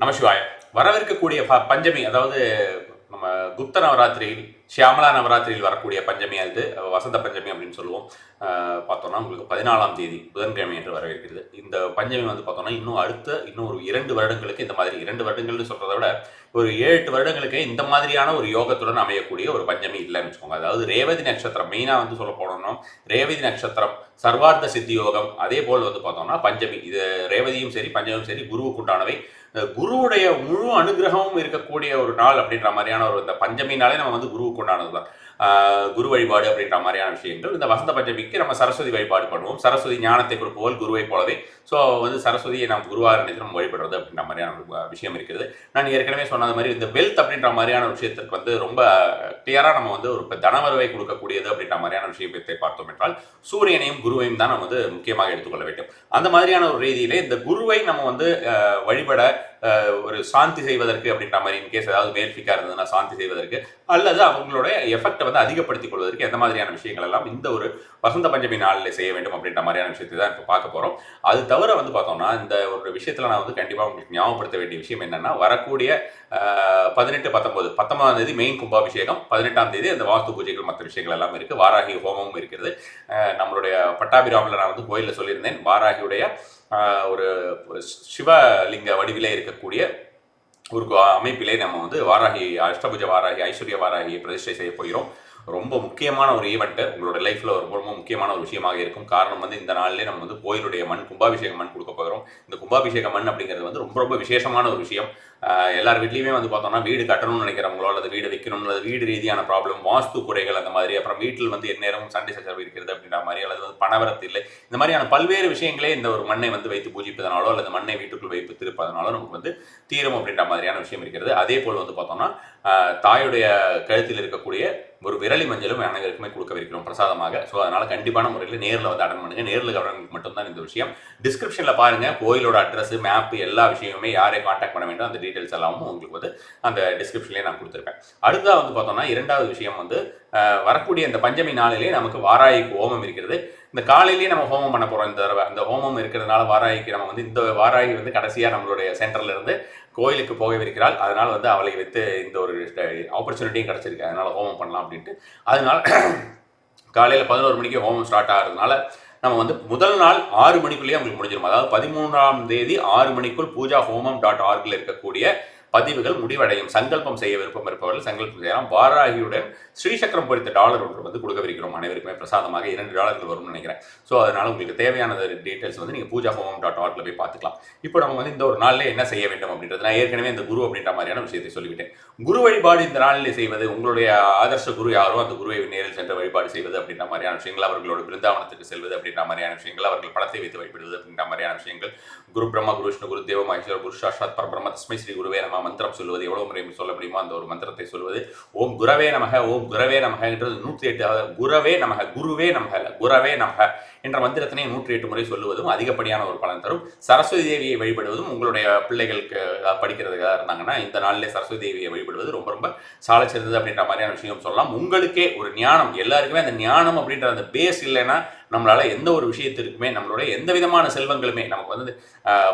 நமசிவாய. வரவிருக்கக்கூடிய பஞ்சமி, அதாவது நம்ம குப்த நவராத்திரியில், ஷியாமலா நவராத்திரியில் வரக்கூடிய பஞ்சமி, அது வசந்த பஞ்சமி அப்படின்னு சொல்லுவோம். பார்த்தோம்னா உங்களுக்கு 14ஆம் தேதி புதன்கிழமை என்று வரவேற்கிறது. இந்த பஞ்சமி வந்து பார்த்தோம்னா இன்னும் ஒரு 2 வருடங்களுக்கு, இந்த மாதிரி 2 வருடங்கள்னு சொல்றதை விட ஒரு 7-8 வருடங்களுக்கு இந்த மாதிரியான ஒரு யோகத்துடன் அமையக்கூடிய ஒரு பஞ்சமி இல்லைன்னு வச்சுக்கோங்க. அதாவது ரேவதி நட்சத்திரம் மெயினாக வந்து சொல்ல போனோம்னா, ரேவதி நட்சத்திரம், சர்வார்த்த சித்தி யோகம், அதே போல் வந்து பார்த்தோம்னா பஞ்சமி, இது ரேவதியும் சரி பஞ்சமியும் சரி குருவுக்கு உண்டானவை. குருவுடைய முழு அனுகிரகமும் இருக்கக்கூடிய ஒரு நாள் அப்படின்ற மாதிரியான ஒரு இந்த பஞ்சமினாலே நம்ம வந்து குருவுக்கு உண்டானது தான். குரு வழிபாடு அப்படின்ற மாதிரியான விஷயங்கள். இந்த வசந்த பஞ்சமிக்கு நம்ம சரஸ்வதி வழிபாடு பண்ணுவோம். சரஸ்வதி ஞானத்தை கொடுப்பவள் குருவை போலவே. ஸோ வந்து சரஸ்வதியை நாம் குருவாக நினைத்து நம்ம வழிபடுறது அப்படின்ற மாதிரியான ஒரு விஷயம் இருக்கிறது. நான் ஏற்கனவே சொன்னது மாதிரி இந்த வெல்த் அப்படின்ற மாதிரியான விஷயத்திற்கு வந்து ரொம்ப கிளியராக நம்ம வந்து ஒரு தனவரவை கொடுக்கக்கூடியது அப்படின்ற மாதிரியான விஷயத்தை பார்த்தோம் என்றால் சூரியனையும் குருவையும் தான் நம்ம வந்து முக்கியமாக எடுத்துக்கொள்ள வேண்டும். அந்த மாதிரியான ஒரு ரீதியிலே இந்த குருவை நம்ம வந்து வழிபட ஒரு சாந்தி செய்வதற்கு அப்படின்ற மாதிரி, இன்கேஸ் ஏதாவது மேல்ஃபிக்காக இருந்ததுன்னா சாந்தி செய்வதற்கு, அல்லது அவங்களுடைய எஃபெக்டை வந்து அதிகப்படுத்திக் கொள்வதற்கு எந்த மாதிரியான விஷயங்கள் எல்லாம் இந்த ஒரு வசந்த பஞ்சமி நாளில் செய்ய வேண்டும் அப்படின்ற மாதிரியான விஷயத்தை தான் இப்போ பார்க்க போகிறோம். அது தவிர வந்து பார்த்தோம்னா இந்த ஒரு விஷயத்தில் நான் வந்து கண்டிப்பாக உங்களுக்கு ஞாபகப்படுத்த வேண்டிய விஷயம் என்னென்னா, வரக்கூடிய 18, 19ஆம் தேதி மெயின் கும்பாபிஷேகம், 18ஆம் தேதி அந்த வாஸ்து பூஜைகள் மற்ற விஷயங்கள் எல்லாம் இருக்குது. வாராகி ஹோமமும் இருக்கிறது. நம்மளுடைய பட்டாபிராமில் நான் வந்து கோயிலில் சொல்லியிருந்தேன், வாராகியுடைய ஒரு சிவலிங்க வடிவிலே இருக்கக்கூடிய ஒரு அமைப்பிலே நம்ம வந்து வாராகி, அஷ்டபுஜ வாராகி, ஐஸ்வர்ய வாராகியை பிரதிஷ்டை செய்ய போகிறோம். ரொம்ப முக்கியமான ஒரு ஈவெண்ட்டு, உங்களோட லைஃப்பில் ரொம்ப ரொம்ப முக்கியமான ஒரு விஷயமாக இருக்கும். காரணம் வந்து இந்த நாளிலே நம்ம வந்து கோயிலுடைய மண், கும்பாபிஷேக மண் கொடுக்க போகிறோம். இந்த கும்பாபிஷேக மண் அப்படிங்கிறது வந்து ரொம்ப ரொம்ப விசேஷமான ஒரு விஷயம். எல்லார் வீட்லேயுமே வந்து பார்த்தோம்னா வீடு கட்டணும்னு நினைக்கிறவங்களோ அல்லது வீடு வைக்கணும் அல்லது வீடு ரீதியான ப்ராப்ளம், வாஸ்து குறைகள், அந்த மாதிரி, அப்புறம் வீட்டில் வந்து எந்நேரமும் சண்டை சச்சரவு இருக்கிறது அப்படின்ற மாதிரி, அல்லது வந்து பணவரத்து இல்லை, இந்த மாதிரியான பல்வேறு விஷயங்களே இந்த ஒரு மண்ணை வந்து வைத்து பூஜிப்பதனாலோ அல்லது மண்ணை வீட்டுக்குள் வைத்து திருப்பதனாலோ நமக்கு வந்து தீரும் அப்படின்ற மாதிரியான விஷயம் இருக்கிறது. அதே போல் வந்து பார்த்தோம்னா தாயுடைய கழுத்தில் இருக்கக்கூடிய ஒரு விரலி மஞ்சளும் அனைவருக்குமே கொடுக்கவிருக்கிறோம் பிரசாதமாக. ஸோ அதனால் கண்டிப்பான முறையில் நேரில் வந்து அட்டன் பண்ணுங்கள். நேரில் கவனங்களுக்கு மட்டும்தான் இந்த விஷயம். டிஸ்கிரிப்ஷனில் பாருங்கள், கோயிலோட அட்ரஸ், மேப், எல்லா விஷயமுமே யாரை காண்டாக்ட் பண்ண வேண்டும் அந்த டீட்டெயில்ஸ் எல்லாமும் உங்களுக்கு வந்து அந்த டிஸ்கிரிப்ஷன்லேயே நான் கொடுத்துருப்பேன். அடுத்ததாக வந்து பார்த்தோம்னா இரண்டாவது விஷயம் வந்து வரக்கூடிய இந்த பஞ்சமி நாளிலே நமக்கு வாராய்க்கு ஹோமம் இருக்கிறது. இந்த காலையிலேயே நம்ம ஹோமம் பண்ண போகிறோம். இந்த தடவை அந்த ஹோமம் இருக்கிறதுனால வாராய்க்கு நம்ம வந்து இந்த வாராகி வந்து கடைசியாக நம்மளுடைய சென்டர்ல இருந்து கோயிலுக்கு போகவிருக்கிறாள். அதனால் வந்து அவளை வைத்து இந்த ஒரு ஆப்பர்ச்சுனிட்டியும் கிடச்சிருக்கு. அதனால் ஹோமம் பண்ணலாம் அப்படின்ட்டு. அதனால் காலையில் 11 மணிக்கு ஹோமம் ஸ்டார்ட் ஆகிறதுனால நம்ம வந்து முதல் நாள் 6 மணிக்குள்ளேயே உங்களுக்கு முடிஞ்சிடும். அதாவது 13ஆம் தேதி 6 மணிக்குள் poojahoman.org இருக்கக்கூடிய பதிவுகள் முடிவடையும். சங்கல்பம் செய்ய விருப்பம் இருப்பவர்கள் சங்கல்பம் செய்யலாம். வாராகியுடன் ஸ்ரீசக்கரம் பொறித்த டாலர் ஒன்று வந்து கொடுக்கவிருக்கிறோம். அனைவருக்குமே பிரசாதமாக $2 வரும்னு நினைக்கிறேன். ஸோ அதனால் உங்களுக்கு தேவையான டீட்டெயில்ஸ் வந்து நீங்கள் poojahoman.org போய் பார்த்துக்கலாம். இப்போ நம்ம வந்து இந்த ஒரு நாளில் என்ன செய்ய வேண்டும் அப்படின்றது, நான் ஏற்கனவே இந்த குரு அப்படின்ற மாதிரியான விஷயத்தை சொல்லிவிட்டேன். குரு வழிபாடு இந்த நாளில் செய்வது, உங்களுடைய ஆதர்ஷ குரு யாரோ அந்த குருவை நேரில் சென்று வழிபாடு செய்வது அப்படின்ற மாதிரியான விஷயங்கள், அவர்களோட பிருந்தாவனத்துக்கு செல்வது அப்படின்ற மாதிரியான விஷயங்கள், அவர்கள் படத்தை வைத்து வழிபடுவது அப்படின்ற மாதிரியான விஷயங்கள், குரு பிரம்மா, குரு விஷ்ணு, குரு தேவ மகேஸ்வர, குரு சாட்சாத் பரபிரம்ம தஸ்மை ஸ்ரீ குருவே நம மந்திரம் சொல்வது, எவ்வளவு முறை சொல்ல முடியுமோ அந்த ஒரு மந்திரத்தை சொல்வது. ஓம் குரவே நமக, ஓம் குரவே நமக என்றது 108, குரவே நமக, குருவே நமக, குரவே நமக என்ற மந்திரத்தினை 108 முறை சொல்லுவதும் அதிகப்படியான ஒரு பலன் தரும். சரஸ்வதி தேவியை வழிபடுவதும், உங்களுடைய பிள்ளைகளுக்கு படிக்கிறதுக்காக இருந்தாங்கன்னா இந்த நாளிலே சரஸ்வதி தேவியை வழிபடுவது ரொம்ப ரொம்ப சாலை சிறந்தது அப்படின்ற மாதிரியான விஷயம் சொல்லலாம். உங்களுக்கே ஒரு ஞானம், எல்லாருக்குமே அந்த ஞானம் அப்படின்ற அந்த பேஸ் இல்லைன்னா நம்மளால எந்த ஒரு விஷயத்திற்குமே, நம்மளுடைய எந்த விதமான செல்வங்களுமே, நமக்கு வந்து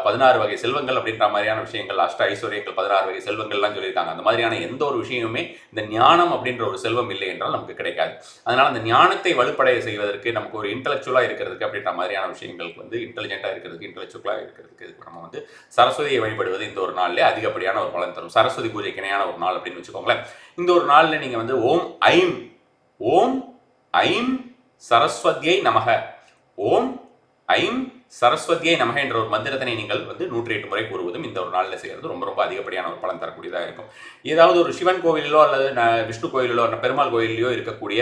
16 வகை செல்வங்கள் அப்படின்ற மாதிரியான விஷயங்கள், அஷ்ட ஐஸ்வர்யங்கள், 16 வகை செல்வங்கள்லாம் சொல்லியிருக்காங்க. அந்த மாதிரியான எந்த ஒரு விஷயமுமே இந்த ஞானம் அப்படின்ற ஒரு செல்வம் இல்லை என்றால் நமக்கு கிடைக்காது. அதனால அந்த ஞானத்தை வலுப்படைய செய்வதற்கு, நமக்கு ஒரு இன்டலெக்சுவலாக இருக்கிறதுக்கு அப்படின்ற மாதிரியான விஷயங்களுக்கு வந்து இன்டெலிஜென்ட்டாக இருக்கிறதுக்கு, இன்டெலெக்சுவலாக இருக்கிறதுக்கு நம்ம வந்து சரஸ்வதியை வழிபடுவது இந்த ஒரு நாளிலே அதிகப்படியான ஒரு பலன் தரும். சரஸ்வதி பூஜைக்கு இணையான ஒரு நாள் அப்படின்னு வச்சுக்கோங்களேன். இந்த ஒரு நாளில் நீங்கள் வந்து ஓம் ஐம் சரஸ்வதியை நமக, ஓம் ஐம் சரஸ்வதியை நமக என்ற ஒரு மந்திரத்தினை நீங்கள் வந்து 108 முறை கூறுவதும் இந்த ஒரு நாளில் செய்கிறது ரொம்ப ரொம்ப அதிகப்படியான ஒரு பலன் தரக்கூடியதாக இருக்கும். ஏதாவது ஒரு சிவன் கோவிலிலோ அல்லது விஷ்ணு கோயிலிலோ பெருமாள் கோயிலிலோ இருக்கக்கூடிய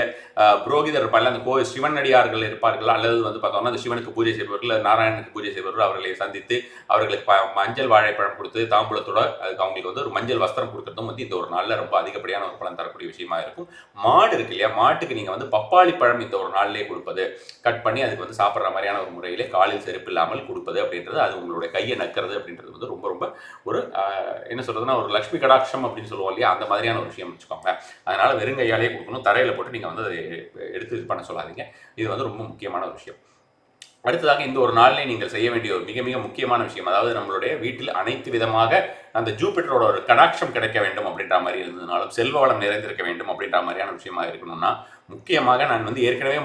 புரோகிதர் இருப்பார்கள், அந்த கோவில் சிவனடியார்கள் இருப்பார்கள், அல்லது வந்து பார்த்தோம்னா அந்த சிவனுக்கு பூஜை செய்பவர்கள், நாராயணனுக்கு பூஜை செய்பவர்கள், அவர்களை சந்தித்து அவர்களுக்கு மஞ்சள் வாழைப்பழம் கொடுத்து தாம்பூலத்தோட அதுக்கு அவங்களுக்கு வந்து ஒரு மஞ்சள் வஸ்திரம் கொடுக்கறதும் வந்து இந்த ஒரு நாளில் ரொம்ப அதிகப்படியான ஒரு பலன் தரக்கூடிய விஷயமா இருக்கும். மாடு இருக்கு இல்லையா, மாட்டுக்கு நீங்கள் வந்து பப்பாளி பழம் இந்த ஒரு நாளிலே கொடுப்பது, கட் பண்ணி அதுக்கு வந்து சாப்பிட்ற மாதிரியான ஒரு முறையிலே காலில் செருப்பு இல்லாமல் கொடுப்பது அப்படின்றது, அது உங்களுடைய கையை நக்கிறது அப்படின்றது வந்து ரொம்ப ரொம்ப ஒரு என்ன சொல்றதுன்னா ஒரு லட்சுமி கடாட்சம் அப்படின்னு சொல்லுவோம் இல்லையா, அந்த மாதிரியான ஒரு விஷயம் வச்சுக்கோங்க. அதனால வெறுங்கையாலே கொடுக்கணும். தரையில் போட்டு நீங்கள் வந்து அதை எடுத்து இது பண்ண சொல்லாதீங்க. இது வந்து ரொம்ப முக்கியமான ஒரு விஷயம். அடுத்ததாக இந்த ஒரு நாளிலே நீங்கள் செய்ய வேண்டிய ஒரு மிக மிக முக்கியமான விஷயம், அதாவது நம்மளுடைய வீட்டில் அனைத்து விதமாக அந்த ஜூபிட்டரோட ஒரு கடாட்சம் கிடைக்க வேண்டும் அப்படின்ற மாதிரி இருந்ததுனாலும், செல்வ வளம் நிறைந்திருக்க வேண்டும் அப்படின்ற மாதிரியான விஷயமா இருக்கணும்னா, முக்கியமாக நான் வந்து ஏற்கனவே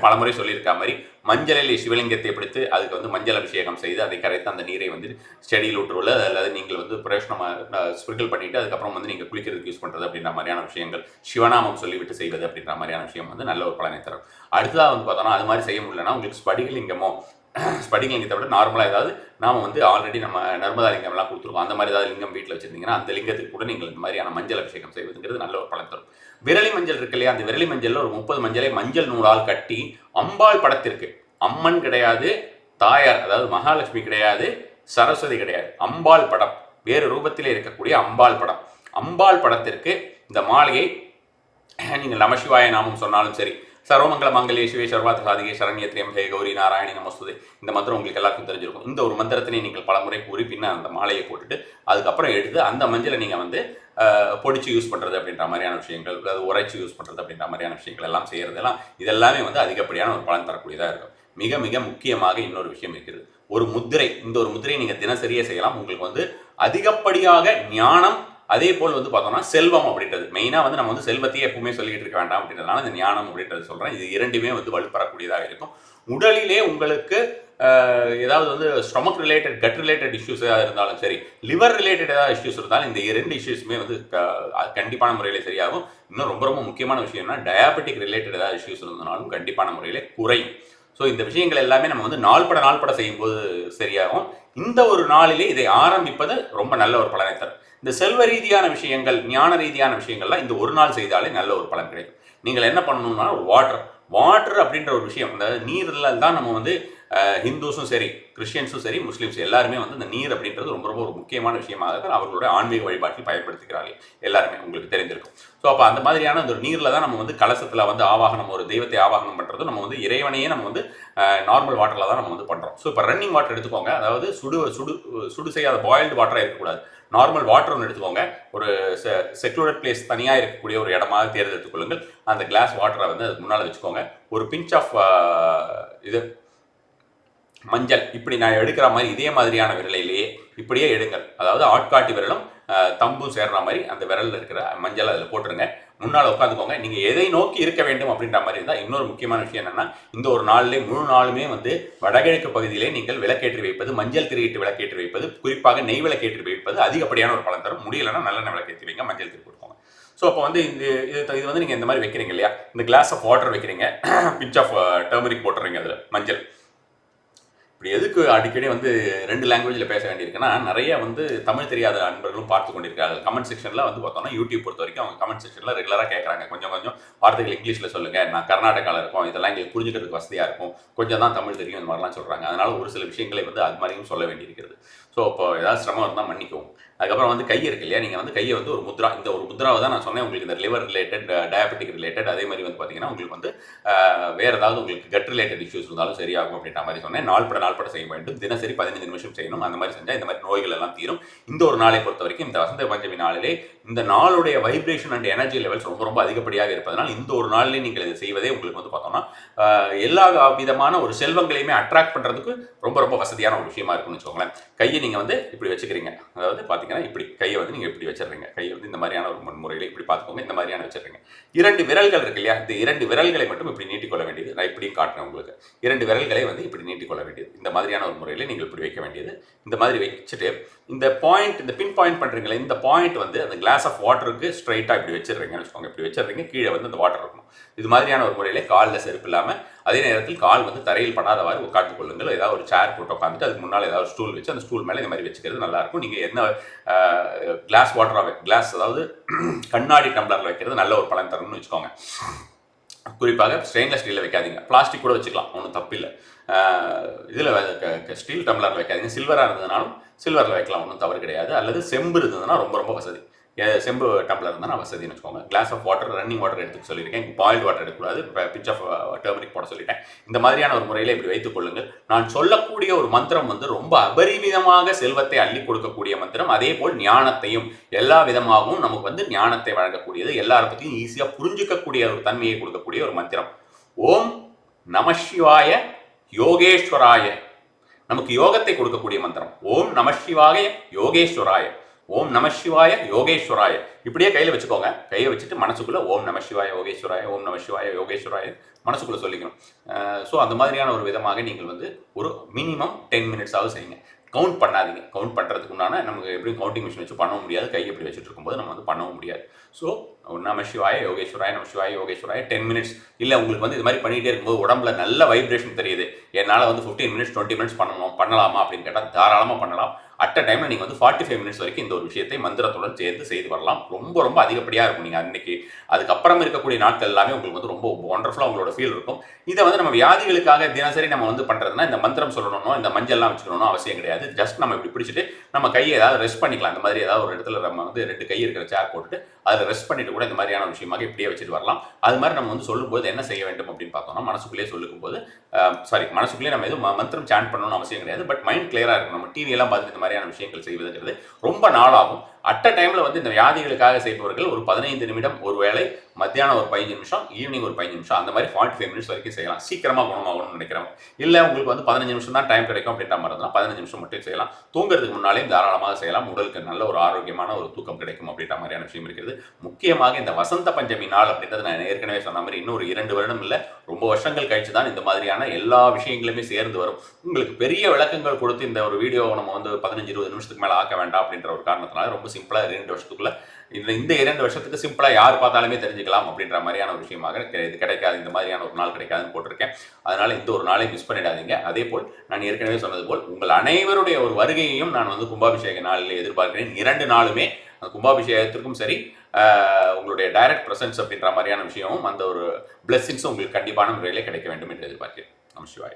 பலமுறை சொல்லியிருக்க மாதிரி மஞ்சளில் சிவலிங்கத்தை பிடித்து அதுக்கு வந்து மஞ்சள் அபிஷேகம் செய்து அதை கரைத்து அந்த நீரை வந்து செடியில் ஊற்றுவது, அல்லது நீங்கள் வந்து பிரயோஜனமாக ஸ்பிரிங்கிள் பண்ணிட்டு அதுக்கப்புறம் வந்து நீங்கள் குளிக்கிறதுக்கு யூஸ் பண்ணுறது அப்படின்ற மாதிரியான விஷயங்கள், சிவநாமம் சொல்லிவிட்டு செய்வது அப்படின்ற மாதிரியான விஷயம் வந்து நல்ல ஒரு பலனை தரும். அடுத்ததாக வந்து பார்த்தோம்னா அது மாதிரி செய்ய முடியலன்னா உங்களுக்கு ஸ்படிகலிங்கமோ ஸ்படிகலிங்கத்தை விட நார்மலாக ஏதாவது நாம் வந்து ஆல்ரெடி நம்ம நர்மதா லிங்கம்லாம் கொடுத்துருக்கோம், அந்த மாதிரி ஏதாவது லிங்கம் வீட்டில் வச்சிருந்தீங்கன்னா அந்த லிங்கத்துக்கு கூட நீங்கள் இந்த மாதிரியான மஞ்சள் அபிஷேகம் செய்வதுங்கிறது நல்ல ஒரு பலன் தரும். விரலி மஞ்சள் இருக்கு இல்லையா, அந்த விரலி மஞ்சளில் ஒரு 30 மஞ்சளை மஞ்சள் நூலால் கட்டி அம்பாள் படத்திற்கு, அம்மன் கிடையாது, தாயார் அதாவது மகாலட்சுமி கிடையாது, சரஸ்வதி கிடையாது, அம்பாள் படம், வேறு ரூபத்திலே இருக்கக்கூடிய அம்பாள் படம், அம்பாள் படத்திற்கு இந்த மாலையை நீங்கள் நமசிவாய நாமம் சொன்னாலும் சரி, சர்வமங்கல மங்கலே சிவே சர்வார்த்த சாதிகே சரண்யே த்ரியம்பகே கௌரி நாராயணி நமஸ்துதே, இந்த மந்திரம் உங்களுக்கு எல்லாருக்கும் தெரிஞ்சிருக்கும். இந்த ஒரு மந்திரத்தினை நீங்கள் பலமுறை கூறி பின்ன அந்த மாலையை போட்டுட்டு அதுக்கப்புறம் எடுத்து அந்த மஞ்சளை நீங்கள் வந்து பொடிச்சு யூஸ் பண்ணுறது அப்படின்ற மாதிரியான விஷயங்கள், அது உரைச்சி யூஸ் பண்ணுறது அப்படின்ற மாதிரியான விஷயங்கள் எல்லாம் செய்கிறதெல்லாம் இதெல்லாமே வந்து அதிகப்படியான ஒரு பலன் தரக்கூடியதாக இருக்கும். மிக மிக முக்கியமாக இன்னொரு விஷயம் இருக்கிறது, ஒரு முத்திரை. இந்த ஒரு முத்திரையை நீங்கள் தினசரியே செய்யலாம். உங்களுக்கு வந்து அதிகப்படியாக ஞானம், அதே போல் வந்து பார்த்தோம்னா செல்வம் அப்படின்றது மெயினாக வந்து நம்ம வந்து செல்வத்தையே எப்பவுமே சொல்லிக்கிட்டு இருக்க வேண்டாம் அப்படின்றதுனால இந்த ஞானம் அப்படின்றது சொல்கிறேன். இது இரண்டுமே வந்து வலுப்பெறக்கூடியதாக இருக்கும். உடலிலே உங்களுக்கு ஏதாவது வந்து ஸ்டொமக் ரிலேட்டட், கட் ரிலேட்டட் இஷ்யூஸாக இருந்தாலும் சரி, லிவர் ரிலேட்டட் ஏதாவது இஷ்யூஸ் இருந்தாலும் இந்த 2 இஷ்யூஸுமே வந்து கண்டிப்பான முறையில் சரியாகும். இன்னும் ரொம்ப ரொம்ப முக்கியமான விஷயம்னா டயாபெட்டிக் ரிலேட்டட் ஏதாவது இஷ்யூஸ் இருந்தாலும் கண்டிப்பான முறையில் குறையும். ஸோ இந்த விஷயங்கள் எல்லாமே நம்ம வந்து நாள்பட செய்யும்போது சரியாகும். இந்த ஒரு நாளிலே இதை ஆரம்பிப்பது ரொம்ப நல்ல ஒரு பலனை தரும். இந்த செல்வ ரீதியான விஷயங்கள், ஞான ரீதியான விஷயங்கள்லாம் இந்த ஒரு நாள் செய்தாலே நல்ல ஒரு பலன் கிடைக்கும். நீங்கள் என்ன பண்ணணும்னா வாட்டர் அப்படின்ற ஒரு விஷயம், அந்த நீரில் தான் நம்ம வந்து ஹிந்துஸும் சரி, கிறிஸ்டியன்ஸும் சரி, முஸ்லீம்ஸ் எல்லாருமே வந்து இந்த நீர் அப்படின்றது ரொம்ப ரொம்ப ஒரு முக்கியமான விஷயமாக அவர்களுடைய ஆன்மீக வழிபாட்டில் பயன்படுத்துகிறார்கள். எல்லாருமே உங்களுக்கு தெரிந்திருக்கும். ஸோ அப்போ அந்த மாதிரியான அந்த ஒரு நீரில் தான் நம்ம வந்து கலசத்தில் வந்து ஆவாகனம், ஒரு தெய்வத்தை ஆவாகனம் பண்ணுறது, நம்ம வந்து இறைவனையே நம்ம வந்து நார்மல் வாட்டரில் தான் நம்ம வந்து பண்ணுறோம். ஸோ இப்போ ரன்னிங் வாட்டர் எடுத்துக்கோங்க, அதாவது சுடு செய்யாத பாயில்டு வாட்டராக இருக்கக்கூடாது, நார்மல் வாட்டர் ஒன்று எடுத்துக்கோங்க. ஒரு செக்லூர்ட் பிளேஸ் தனியாக இருக்கக்கூடிய ஒரு இடமாக தேர்ந்தெடுத்துக் கொள்ளுங்கள். அந்த கிளாஸ் வாட்டரை வந்து அதுக்கு முன்னால் வச்சுக்கோங்க. ஒரு பிஞ்ச் ஆஃப் இது மஞ்சள், இப்படி நான் எடுக்கிற மாதிரி இதே மாதிரியான விரலையிலேயே இப்படியே எடுங்கள். அதாவது ஆட்காட்டி விரலும் தம்பும் சேர்ற மாதிரி அந்த விரலில் இருக்கிற மஞ்சள் அதில் போட்டுருங்க. முன்னால் உட்காந்துக்கோங்க. நீங்கள் எதை நோக்கி இருக்க வேண்டும் அப்படின்ற மாதிரி இருந்தால் இன்னொரு முக்கியமான விஷயம் என்னென்னா, இந்த ஒரு நாளிலே முழு நாளுமே வந்து வடகிழக்கு பகுதியிலே நீங்கள் விளக்கேற்றி வைப்பது, மஞ்சள் திரியிட்டு விளக்கேற்றி வைப்பது, குறிப்பாக நெய் விளக்கேற்றி வைப்பது அதிகப்படியான ஒரு பலன் தரும். முடியலைன்னா நல்லெண்ணெய் விளக்கேற்றி வைங்க, மஞ்சள் திரி கொடுக்கோங்க. ஸோ அப்போ வந்து இது வந்து நீங்கள் இந்த மாதிரி வைக்கிறீங்க இல்லையா, இந்த கிளாஸ் ஆஃப் வாட்டர் வைக்கிறீங்க, பிஞ்ச் ஆஃப் டர்மரிக் போட்டுறீங்க அதில் மஞ்சள். இப்படி எதுக்கு அடிக்கடி வந்து 2 லாங்குவேஜில் பேச வேண்டியிருக்குன்னா, நிறைய வந்து தமிழ் தெரியாத நண்பர்களும் பார்த்து கொண்டிருக்காங்க. கமெண்ட் செக்ஷனில் வந்து பார்த்தோம்னா யூடியூப் பொறுத்த வரைக்கும் அவங்க கமெண்ட் செக்ஷனில் ரெகுலராக கேட்குறாங்க, கொஞ்சம் வார்த்தைகள் இங்கிலீஷில் சொல்லுங்கள், நான் கர்நாடகாவில் இருக்கோம், இதெல்லாம் எங்களுக்கு புரிஞ்சுக்கிறதுக்கு வசதியாக இருக்கும், கொஞ்சம் தான் தமிழ் தெரியும், இந்த மாதிரிலாம் சொல்கிறாங்க. அதனால் ஒரு சில விஷயங்களை வந்து அது மாதிரியும் சொல்ல வேண்டியிருக்கிறது. ஸோ இப்போ ஏதாவது சிரமம் இருந்தால் மன்னிக்கவும். அதுக்கப்புறம் வந்து கை இருக்கு இல்லையா, நீங்கள் வந்து கையை வந்து ஒரு முத்ரா, இந்த ஒரு முத்ராவை தான் நான் சொன்னேன் உங்களுக்கு, இந்த லிவர் ரிலேட்டட், டயாபெட்டிக் ரிலேட்டட், அதே மாதிரி வந்து பார்த்தீங்கன்னா உங்களுக்கு வந்து வேறு ஏதாவது உங்களுக்கு கட் ரிலேட்டட் இஷ்யூஸ் இருந்தாலும் சரியாகும் அப்படின்ற மாதிரி சொன்னேன். நாள்பட செய்ய வேண்டும், தினசரி 15 நிமிஷம் செய்யணும். அந்த மாதிரி செஞ்சால் இந்த மாதிரி நோய்கள் எல்லாம் தீரும். இந்த ஒரு நாளை பொறுத்த வரைக்கும் இந்த வசந்த பஞ்சமி நாளிலே இந்த நாளுடைய வைப்ரேஷன் அண்ட் எனர்ஜி லெவல்ஸ் ரொம்ப ரொம்ப அதிகப்படியாக இருப்பதனால் இந்த ஒரு நாளிலே நீங்கள் இதை செய்வதே உங்களுக்கு வந்து பார்த்தோம்னா எல்லா விதமான ஒரு செல்வங்களையுமே அட்ராக்ட் பண்ணுறதுக்கு ரொம்ப ரொம்ப வசதியான ஒரு விஷயமா இருக்குன்னு வச்சுக்கோங்களேன். கையை நீங்கள் வந்து இப்படி வச்சுக்கிறீங்க, அதாவது பார்த்தீங்கன்னா இப்படி கையை வந்து நீங்கள் இப்படி வச்சிடுறீங்க, கையை வந்து இந்த மாதிரியான ஒரு முறையில் இப்படி பார்த்துக்கோங்க, இந்த மாதிரியான வச்சிடுறீங்க. 2 விரல்கள் இருக்கு இல்லையா, இந்த 2 விரல்களை மட்டும் இப்படி நீட்டிக்கொள்ள வேண்டியது. நான் இப்படியும் காட்டுறேன் உங்களுக்கு. 2 விரல்களை வந்து இப்படி நீட்டிக்கொள்ள வேண்டியது. இந்த மாதிரியான ஒரு முறையில் நீங்கள் இப்படி வைக்க வேண்டியது. இந்த மாதிரி வச்சுட்டு இந்த பாயிண்ட், இந்த பின் பாயிண்ட் பண்ணுறீங்களே, இந்த பாயிண்ட் வந்து அந்த கிளாஸ் ஆஃப் வாட்டருக்கு ஸ்ட்ரைட்டாக இப்படி வச்சிடுறீங்கன்னு வச்சுக்கோங்க. இப்படி வச்சிடுறீங்க, கீழே வந்து அந்த வாட்டர் இருக்கணும். இது மாதிரியான ஒரு முறையில் காலில் செருப்பு இல்லாமல், அதே நேரத்தில் கால் வந்து தரையில் படாதவாறு உட்காந்து கொள்ளுங்கள். ஏதாவது ஒரு சேர் போட்டு உட்காந்துட்டு அதுக்கு முன்னால் ஏதாவது ஸ்டூல் வச்சு அந்த ஸ்டூல் மேலே இந்த மாதிரி வச்சுக்கிறது நல்லாயிருக்கும். நீங்கள் என்ன கிளாஸ் வாட்டராக, கிளாஸ் அதாவது கண்ணாடி டம்ளரில் வைக்கிறது நல்ல ஒரு பலன் தரணும்னு வச்சுக்கோங்க. குறிப்பாக ஸ்டெயின்லெஸ் ஸ்டீலில் வைக்காதீங்க, பிளாஸ்டிக் கூட வச்சுக்கலாம், ஒன்றும் தப்பில்லை. இதில் ஸ்டீல் டம்ளரில் வைக்காதீங்க. சில்வராக இருந்ததுனாலும் சில்வரில் வைக்கலாம், ஒன்றும் தவறு கிடையாது. அல்லது செம்பு இருந்ததுன்னா ரொம்ப ரொம்ப வசதி. செம்பு டம்ளர் இருந்தால் நான் வசதின்னு வச்சுக்கோங்க. Glass of water, running water எடுத்துக்க சொல்லியிருக்கேன், பாயில்டு வாட்டர் எடுக்கக்கூடாது, பிஞ்ச் ஆஃப் டர்மரிக் போட சொல்லிட்டேன். இந்த மாதிரியான ஒரு முறையில் இப்படி வைத்துக் கொள்ளுங்கள். நான் சொல்லக்கூடிய ஒரு மந்திரம் வந்து ரொம்ப அபரிமிதமாக செல்வத்தை அள்ளி கொடுக்கக்கூடிய மந்திரம், அதே போல் ஞானத்தையும் எல்லா விதமாகவும் நமக்கு வந்து ஞானத்தை வழங்கக்கூடியது, எல்லாரை பற்றியும் ஈஸியாக புரிஞ்சுக்கக்கூடிய ஒரு தன்மையை கொடுக்கக்கூடிய ஒரு மந்திரம். ஓம் நமசிவாய யோகேஸ்வராய, நமக்கு யோகத்தை கொடுக்கக்கூடிய மந்திரம். ஓம் நமசிவாய யோகேஸ்வராய. ஓம் நம சிவாய யோகேஸ்வராய இப்படியே கையில் வச்சுக்கோங்க. கையை வச்சுட்டு மனசுக்குள்ளே ஓம் நம சிவாய யோகேஸ்வராய, ஓம் நம சிவாய யோகேஸ்வராய மனசுக்குள்ளே சொல்லிக்கணும். ஸோ அந்த மாதிரியான ஒரு விதமாக நீங்கள் வந்து ஒரு மினிமம் 10 மினிட்ஸாவது செய்யுங்க. கவுண்ட் பண்ணாதீங்க. கவுண்ட் பண்ணுறதுக்கு உண்டான நமக்கு எப்படியும் கவுண்டிங் மிஷின் வச்சு பண்ணவும் முடியாது. கை எப்படி வச்சுட்டு இருக்கும்போது நம்ம வந்து பண்ணவும் முடியாது. ஸோ நம சிவாய யோகேஸ்வராய, நம சிவாய யோகேஸ்வராய 10 மினிட்ஸ். இல்லை உங்களுக்கு வந்து இது மாதிரி பண்ணிகிட்டே இருக்கும்போது உடம்புல நல்ல வைப்ரேஷன் தெரியுது, என்னால் வந்து 15 மினிட்ஸ் 20 மினிட்ஸ் பண்ணலாமா அப்படின்னு கேட்டால் தாராளமாக பண்ணலாம். அட் அ டைமில் நீங்கள் வந்து 45 மினிட்ஸ் வரைக்கும் இந்த ஒரு விஷயத்தை மந்திரத்துடன் சேர்ந்து செய்து வரலாம். ரொம்ப ரொம்ப அதிகப்படியாக இருக்கும். நீங்கள் அன்னைக்கு அதுக்கப்புறம் இருக்கக்கூடிய நாட்கள் எல்லாமே உங்களுக்கு வந்து ரொம்ப ஒண்டர்ஃபுல்லாக உங்களோட ஃபீல் இருக்கும். இதை வந்து நம்ம வியாதிகளுக்காக தினசரி நம்ம வந்து பண்ணுறதுனா இந்த மந்திரம் சொல்லணும், இந்த மஞ்சள்லாம் வச்சுக்கணும்னு அவசியம் கிடையாது. ஜஸ்ட் நம்ம இப்படி பிடிச்சிட்டு நம்ம கையை ஏதாவது ரெஸ்ட் பண்ணிக்கலாம். இந்த மாதிரி ஏதாவது ஒரு இடத்துல நம்ம வந்து 2 கை இருக்கிற சேர் போட்டுட்டு அதில் ரெஸ்ட் பண்ணிட்டு கூட இந்த மாதிரியான விஷயமாக இப்படியே வச்சுட்டு வரலாம். அது மாதிரி நம்ம வந்து சொல்லும்போது என்ன செய்ய வேண்டும் அப்படின்னு பார்த்தோம்னா, மனசுக்குள்ளேயே சொல்லும்போது மனசுக்குள்ளேயே நம்ம எதுவும் மந்திரம் சாண்ட் பண்ணணும்னு அவசியம் கிடையாது. பட் மைண்ட் கிளியராக இருக்கும். நம்ம டிவியெல்லாம் பார்த்துட்டு இந்த மாதிரியான விஷயங்கள் செய்வதுங்கிறது ரொம்ப நாளாகும். அட் அ டைமில் வந்து இந்த வியாதிகளுக்காக செய்பவர்கள் ஒரு 15 நிமிடம் ஒரு வேளை, மத்தியானம் ஒரு 15 நிமிஷம், ஈவினிங் ஒரு 15 நிமிஷம், அந்த மாதிரி 45 மினிட்ஸ் வரைக்கும் செய்யலாம். சீக்கிரமாக குணமாகணும்னு நினைக்கிறவங்க, இல்லை உங்களுக்கு வந்து 15 நிமிஷம் தான் டைம் கிடைக்கும் அப்படின்ற மாதிரி இருந்தால் 15 நிமிஷம் மட்டும் செய்யலாம். தூங்குறதுக்கு முன்னாலேயும் தாராளமாக செய்யலாம். உடலுக்கு நல்ல ஒரு ஆரோக்கியமான ஒரு தூக்கம் கிடைக்கும் அப்படின்ற மாதிரியான விஷயம் இருக்கிறது. முக்கியமாக இந்த வசந்த பஞ்சமி நாள் அப்படின்றது நான் ஏற்கனவே சொன்ன மாதிரி இன்னும் ஒரு 2 வருடம் இல்லை, ரொம்ப வருஷங்கள் கழிச்சு தான் இந்த மாதிரியான எல்லா விஷயங்களுமே சேர்ந்து வரும். உங்களுக்கு பெரிய விளக்கங்கள் கொடுத்து இந்த ஒரு வீடியோவை நம்ம வந்து 15-20 நிமிஷத்துக்கு மேலே ஆக்க வேண்டாம் அப்படின்ற ஒரு காரணத்தினால ரொம்ப சிம்பிளாக 2 வருஷத்துக்குள்ள இந்த 2 வருஷத்துக்கு சிம்பிளாக யார் பார்த்தாலுமே தெரிஞ்சுக்கலாம் அப்படின்ற மாதிரியான ஒரு விஷயமாக இது கிடைக்காது, இந்த மாதிரியான ஒரு நாள் கிடைக்காதுன்னு போட்டிருக்கேன். அதனால இந்த ஒரு நாளை மிஸ் பண்ணிடாதீங்க. அதே போல் நான் ஏற்கனவே சொன்னது போல் உங்கள் அனைவருடைய ஒரு வருகையையும் நான் வந்து கும்பாபிஷேக நாளில் எதிர்பார்க்கிறேன். 2 நாளுமே அந்த கும்பாபிஷேகத்திற்கும் சரி, உங்களுடைய டைரக்ட் பிரசன்ஸ் அப்படின்ற மாதிரியான விஷயமும் அந்த ஒரு பிளெஸிங்ஸும் உங்களுக்கு கண்டிப்பான முறையிலே கிடைக்க வேண்டும் என்று எதிர்பார்க்கிறேன். நம சிவாய.